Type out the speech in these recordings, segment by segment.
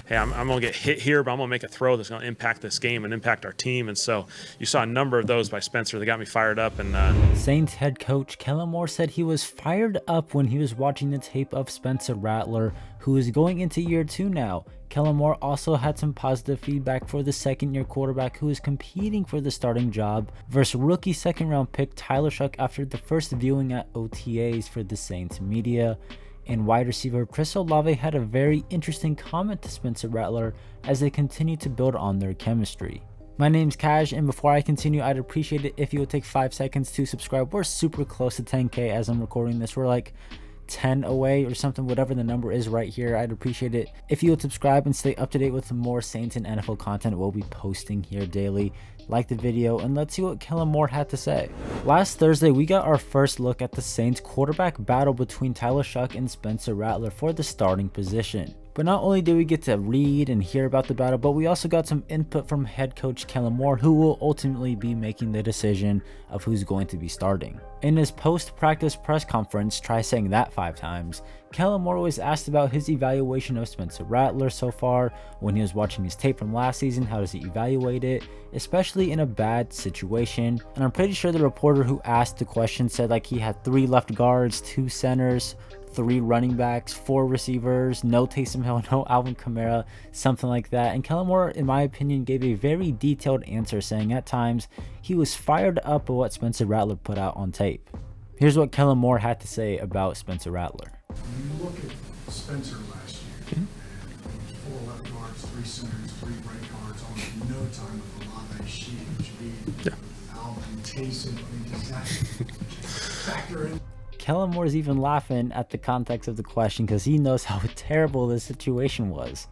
hey, I'm going to get hit here, but I'm going to make a throw that's going to impact this game and impact our team. And so you saw a number of those by Spencer that got me fired up. And Saints head coach Kellen Moore said he was fired up when he was watching the tape of Spencer Rattler, who is going into year 2 now. Kellen Moore also had some positive feedback for the second-year quarterback who is competing for the starting job versus rookie second-round pick Tyler Shough after the first viewing at OTAs for the Saints media. And wide receiver Chris Olave had a very interesting comment to Spencer Rattler as they continue to build on their chemistry. My name's Kaj, and before I continue, I'd appreciate it if you would take 5 seconds to subscribe. We're super close to 10K as I'm recording this. We're like 10 away or something, whatever the number is right here. I'd appreciate it if you would subscribe and stay up to date with more Saints and NFL content we'll be posting here daily. Like the video, and let's see what Kellen Moore had to say. Last Thursday, we got our first look at the Saints quarterback battle between Tyler Shough and Spencer Rattler for the starting position. But not only did we get to read and hear about the battle, but we also got some input from head coach Kellen Moore, who will ultimately be making the decision of who's going to be starting. In his post-practice press conference, try saying that 5 times, Kellen Moore was asked about his evaluation of Spencer Rattler so far. When he was watching his tape from last season, how does he evaluate it, especially in a bad situation? And I'm pretty sure the reporter who asked the question said like he had 3 left guards, 2 centers, 3 running backs, 4 receivers, no Taysom Hill, no Alvin Kamara, something like that. And Kellen Moore, in my opinion, gave a very detailed answer, saying at times he was fired up by what Spencer Rattler put out on tape. Here's what Kellen Moore had to say about Spencer Rattler. When you look at Spencer last year, and it was 4 left guards, 3 centers, 3 right guards, almost no time with Olave, Sheed, Alvin, Taysom. I mean, does that factor in? Kellen Moore is even laughing at the context of the question because he knows how terrible the situation was.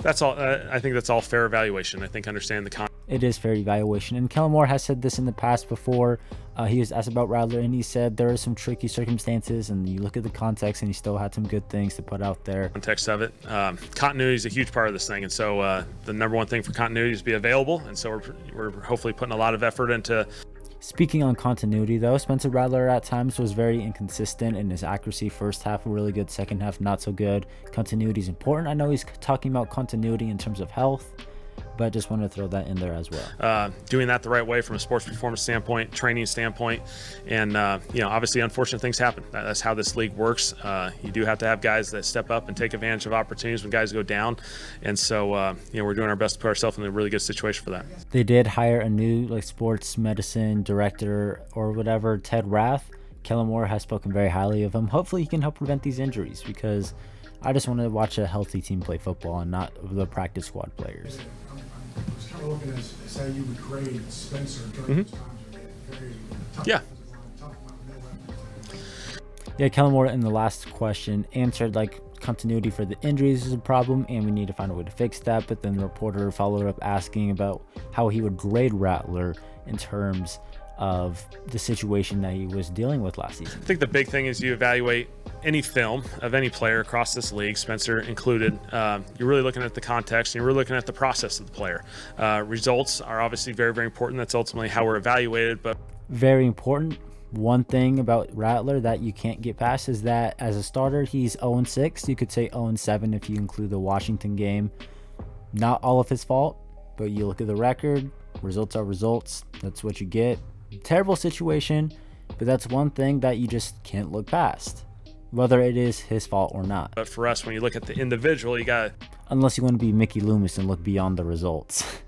That's all. I think that's all fair evaluation. I think understand the context. It is fair evaluation. And Kellen Moore has said this in the past before. He was asked about Rattler, and he said there are some tricky circumstances, and you look at the context, and he still had some good things to put out there. Context of it. Continuity is a huge part of this thing, and so the number one thing for continuity is to be available, and so we're hopefully putting a lot of effort into. Speaking on continuity, though, Spencer Rattler at times was very inconsistent in his accuracy. First half really good, second half not so good. Continuity is important. I know he's talking about continuity in terms of health, but just wanted to throw that in there as well. Doing that the right way from a sports performance standpoint, training standpoint, and obviously unfortunate things happen. That's how this league works. You do have to have guys that step up and take advantage of opportunities when guys go down, and so we're doing our best to put ourselves in a really good situation for that. They did hire a new sports medicine director or whatever, Ted Rath. Kellen Moore has spoken very highly of him. Hopefully he can help prevent these injuries, because I just want to watch a healthy team play football and not the practice squad players. I was kind of looking at how you would grade Spencer during those times. Very tough. Yeah. Yeah, Kellen Moore in the last question answered continuity for the injuries is a problem and we need to find a way to fix that. But then the reporter followed up asking about how he would grade Rattler in terms of the situation that he was dealing with last season. I think the big thing is you evaluate any film of any player across this league, Spencer included. You're really looking at the context and you're really looking at the process of the player. Results are obviously very, very important. That's ultimately how we're evaluated. But very important. One thing about Rattler that you can't get past is that as a starter, he's 0-6. You could say 0-7 if you include the Washington game. Not all of his fault, but you look at the record, results are results. That's what you get. Terrible situation, but that's one thing that you just can't look past, whether it is his fault or not. But for us, when you look at the individual, you got to, unless you want to be Mickey Loomis and look beyond the results,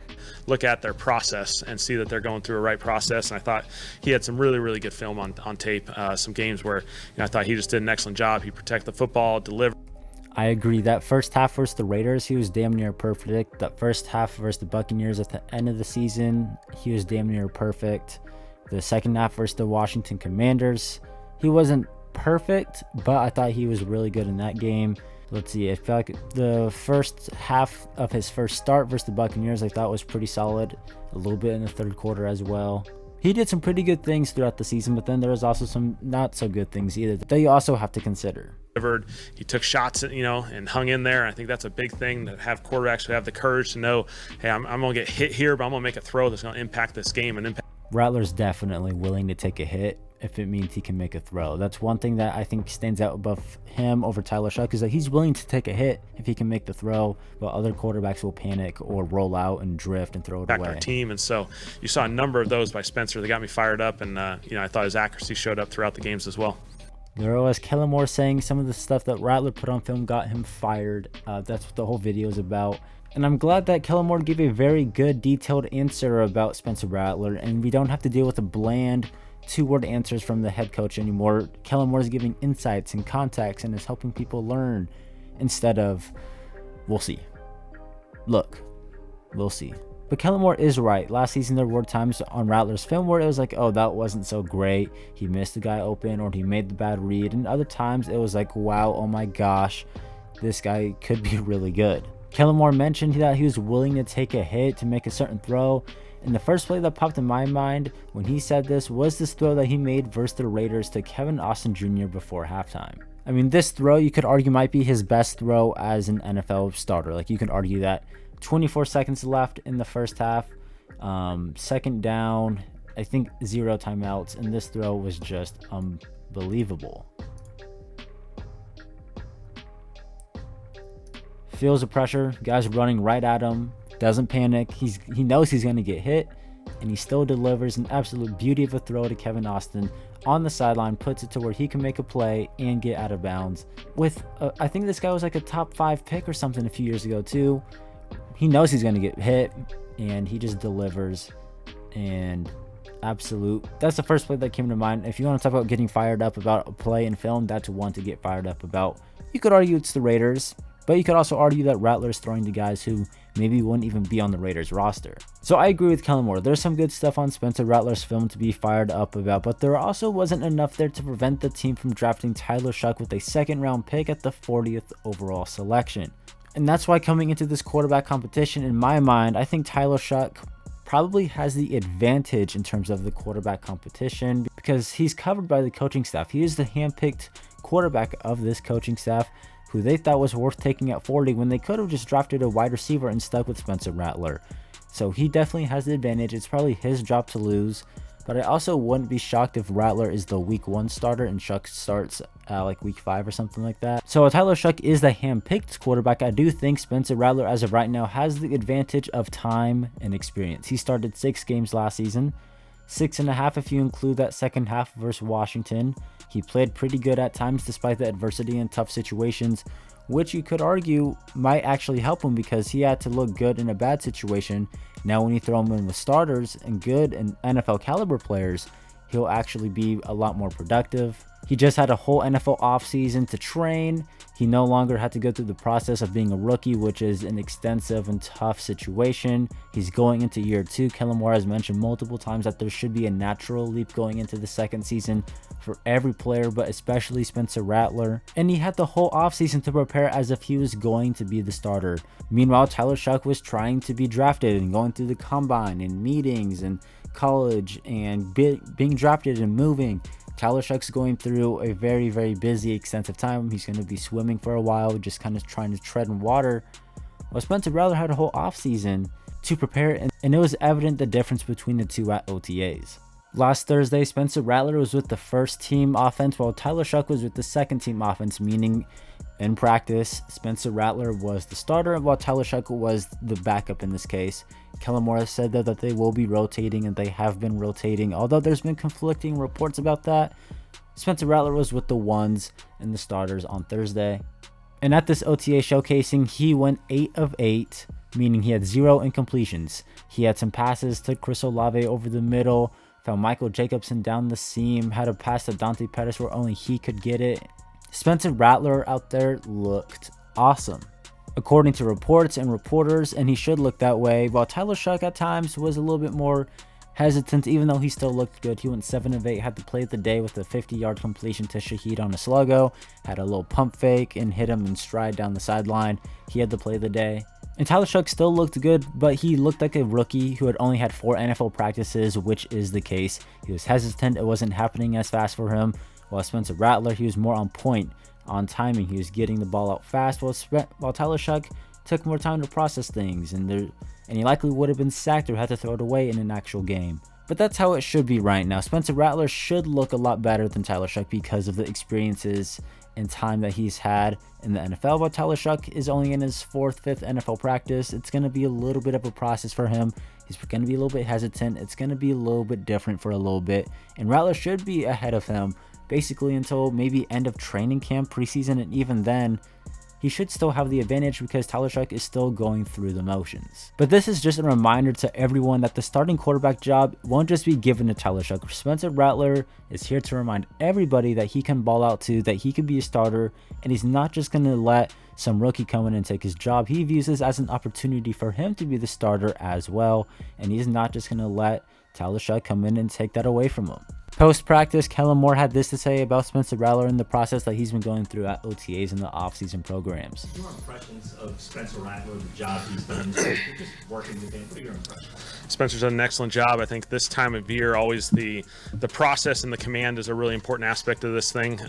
look at their process and see that they're going through a right process. And I thought he had some really, really good film on tape. Some games where I thought he just did an excellent job. He protected the football, delivered. I agree. That first half versus the Raiders, he was damn near perfect. That first half versus the Buccaneers at the end of the season, he was damn near perfect. The second half versus the Washington Commanders, he wasn't perfect, but I thought he was really good in that game. Let's see, I feel like the first half of his first start versus the Buccaneers I thought was pretty solid. A little bit in the third quarter as well. He did some pretty good things throughout the season, but then there was also some not so good things either that you also have to consider. He took shots, and hung in there. I think that's a big thing, to have quarterbacks who have the courage to know, hey, I'm going to get hit here, but I'm going to make a throw that's going to impact this game and impact. Rattler's definitely willing to take a hit, if it means he can make a throw. That's one thing that I think stands out above him over Tyler Shuck, is that he's willing to take a hit if he can make the throw, but other quarterbacks will panic or roll out and drift and throw it back away. Our team. And so you saw a number of those by Spencer that got me fired up, and I thought his accuracy showed up throughout the games as well. There was Kellen Moore saying some of the stuff that Rattler put on film got him fired. That's what the whole video is about. And I'm glad that Kellen Moore gave a very good, detailed answer about Spencer Rattler, and we don't have to deal with the bland two-word answers from the head coach anymore. Kellen Moore is giving insights and context and is helping people learn instead of, we'll see. Look, we'll see. But Kellen Moore is right. Last season, there were times on Rattler's film where it was like, oh, that wasn't so great. He missed the guy open, or he made the bad read. And other times, it was like, wow, oh my gosh, this guy could be really good. Kellen Moore mentioned that he was willing to take a hit to make a certain throw. And the first play that popped in my mind when he said this was this throw that he made versus the Raiders to Kevin Austin Jr. before halftime. I mean, this throw, you could argue, might be his best throw as an NFL starter. Like, you can argue that 24 seconds left in the first half, second down, I think 0 timeouts, and this throw was just unbelievable. Feels the pressure, guys running right at him, doesn't panic. He knows he's going to get hit, and he still delivers an absolute beauty of a throw to Kevin Austin on the sideline, puts it to where he can make a play and get out of bounds. With I think this guy was like a top 5 pick or something a few years ago too. He knows he's going to get hit, and he just delivers. And that's the first play that came to mind. If you want to talk about getting fired up about a play in film, that's one to get fired up about. You could argue it's the Raiders, but you could also argue that Rattler's throwing to guys who maybe wouldn't even be on the Raiders roster. So I agree with Kellen Moore. There's some good stuff on Spencer Rattler's film to be fired up about, but there also wasn't enough there to prevent the team from drafting Tyler Shuck with a second-round pick at the 40th overall selection. And that's why coming into this quarterback competition, in my mind, I think Tyler Shuck probably has the advantage in terms of the quarterback competition because he's covered by the coaching staff. He is the handpicked quarterback of this coaching staff, who they thought was worth taking at 40 when they could have just drafted a wide receiver and stuck with Spencer Rattler. So he definitely has the advantage. It's probably his job to lose, but I also wouldn't be shocked if Rattler is the week 1 starter and Shuck starts like week 5 or something like that. So Tyler Shuck is the hand-picked quarterback. I do think Spencer Rattler, as of right now, has the advantage of time and experience. He started 6 games last season, 6.5 if you include that second half versus Washington. He played pretty good at times despite the adversity and tough situations, which you could argue might actually help him because he had to look good in a bad situation. Now when you throw him in with starters and good and NFL caliber players, he'll actually be a lot more productive. He just had a whole NFL offseason to train. He no longer had to go through the process of being a rookie, which is an extensive and tough situation. He's going into year 2. Kellen Moore has mentioned multiple times that there should be a natural leap going into the second season for every player, but especially Spencer Rattler. And he had the whole offseason to prepare as if he was going to be the starter. Meanwhile, Tyler Shuck was trying to be drafted and going through the combine and meetings and college and being drafted and moving. Tyler Shuck's going through a very, very busy, extensive time. He's going to be swimming for a while, just kind of trying to tread in water. Well, Spencer Rattler had a whole offseason to prepare, and it was evident the difference between the two at OTAs. Last Thursday, Spencer Rattler was with the first team offense, while Tyler Shuck was with the second team offense, meaning in practice, Spencer Rattler was the starter, while Tyler Shuck was the backup in this case. Kellen Moore said that they will be rotating, and they have been rotating, although there's been conflicting reports about that. Spencer Rattler was with the ones and the starters on Thursday. And at this OTA showcasing, he went 8 of 8, meaning he had 0 incompletions. He had some passes to Chris Olave over the middle, found Michael Jacobson down the seam, had a pass to Dante Pettis where only he could get it. Spencer Rattler out there looked awesome, according to reports and reporters, and he should look that way, while Tyler Shuck at times was a little bit more hesitant, even though he still looked good. He went 7 of 8, had to play of the day with a 50-yard completion to Shaheed on a sluggo, had a little pump fake and hit him in stride down the sideline. He had to play of the day. And Tyler Shuck still looked good, but he looked like a rookie who had only had 4 NFL practices, which is the case. He was hesitant. It wasn't happening as fast for him. While Spencer Rattler, he was more on point, on timing. He was getting the ball out fast, while Tyler Shuck took more time to process things, and he likely would have been sacked or had to throw it away in an actual game. But that's how it should be right now. Spencer Rattler should look a lot better than Tyler Shough because of the experiences and time that he's had in the NFL. But Tyler Shough is only in his 4th, 5th NFL practice. It's going to be a little bit of a process for him. He's going to be a little bit hesitant. It's going to be a little bit different for a little bit. And Rattler should be ahead of him basically until maybe end of training camp, preseason, and even then, he should still have the advantage because Tyler Shough is still going through the motions. But this is just a reminder to everyone that the starting quarterback job won't just be given to Tyler Shough. Spencer Rattler is here to remind everybody that he can ball out too, that he can be a starter, and he's not just going to let some rookie come in and take his job. He views this as an opportunity for him to be the starter as well, and he's not just going to let Tyler Shough come in and take that away from him. Post-practice, Kellen Moore had this to say about Spencer Rattler in the process that he's been going through at OTAs and the offseason programs. Your impressions of Spencer Rattler, the job he's done, just working with him. What are your impressions? Spencer's done an excellent job. I think this time of year, always the process and the command is a really important aspect of this thing.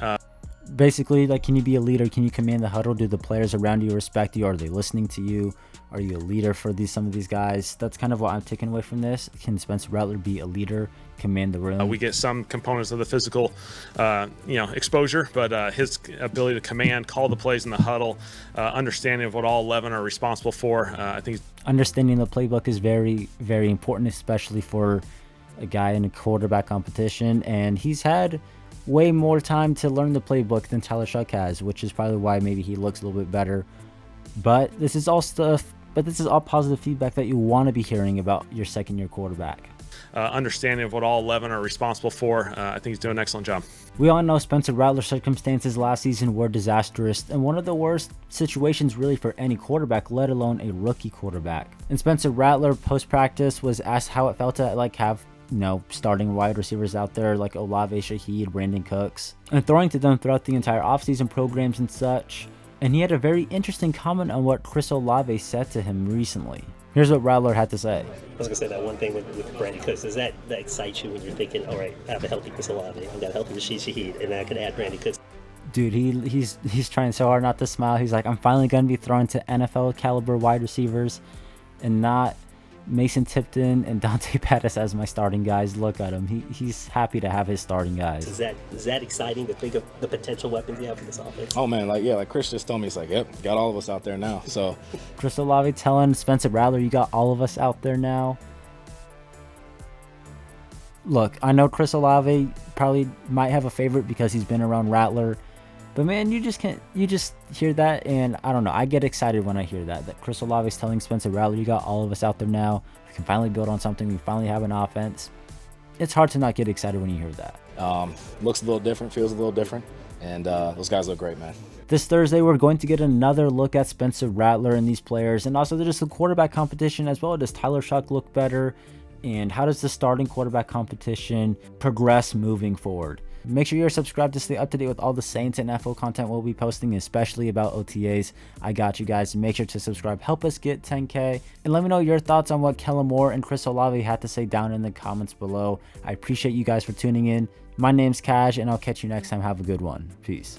Basically, like, can you be a leader? Can you command the huddle? Do the players around you respect you? Are they listening to you? Are you a leader for some of these guys? That's kind of what I'm taking away from this. Can Spencer Rattler be a leader, command the room? We get some components of the physical, exposure, but his ability to command, call the plays in the huddle, understanding of what all 11 are responsible for. I think understanding the playbook is very, very important, especially for a guy in a quarterback competition. And he's had way more time to learn the playbook than Tyler Shough has, which is probably why maybe he looks a little bit better. But this is all positive feedback that you want to be hearing about your second-year quarterback. Understanding of what all 11 are responsible for. I think he's doing an excellent job. We all know Spencer Rattler's circumstances last season were disastrous and one of the worst situations really for any quarterback, let alone a rookie quarterback. And Spencer Rattler post-practice was asked how it felt to have starting wide receivers out there like Olave, Shaheed, Brandon Cooks, and throwing to them throughout the entire offseason programs and such. And he had a very interesting comment on what Chris Olave said to him recently. Here's what Rattler had to say. I was going to say that one thing with Brandon Cooks. Does that excite you when you're thinking, all right, I have a healthy Chris Olave, I've got a healthy Rashid Shaheed, and I could add Brandon Cooks? Dude, he's trying so hard not to smile. He's like, I'm finally going to be throwing to NFL caliber wide receivers and not Mason Tipton and Dante Pettis as my starting guys. Look at him. He's happy to have his starting guys. Is that exciting to think of the potential weapons you have for this offense? Oh man, like Chris just told me, it's like, yep, got all of us out there now. So Chris Olave telling Spencer Rattler, you got all of us out there now. Look, I know Chris Olave probably might have a favorite because he's been around Rattler. But man, you just hear that, and I don't know, I get excited when I hear that Chris Olave is telling Spencer Rattler, you got all of us out there now, we can finally build on something, we finally have an offense. It's hard to not get excited when you hear that. Looks a little different, feels a little different, and those guys look great, man. This Thursday, we're going to get another look at Spencer Rattler and these players, and also just the quarterback competition as well. Does Tyler Shough look better, and how does the starting quarterback competition progress moving forward? Make sure you're subscribed to stay up to date with all the Saints and NFL content we'll be posting, especially about OTAs. I got you guys. Make sure to subscribe. Help us get 10K. And let me know your thoughts on what Kellen Moore and Chris Olave had to say down in the comments below. I appreciate you guys for tuning in. My name's Kaj, and I'll catch you next time. Have a good one. Peace.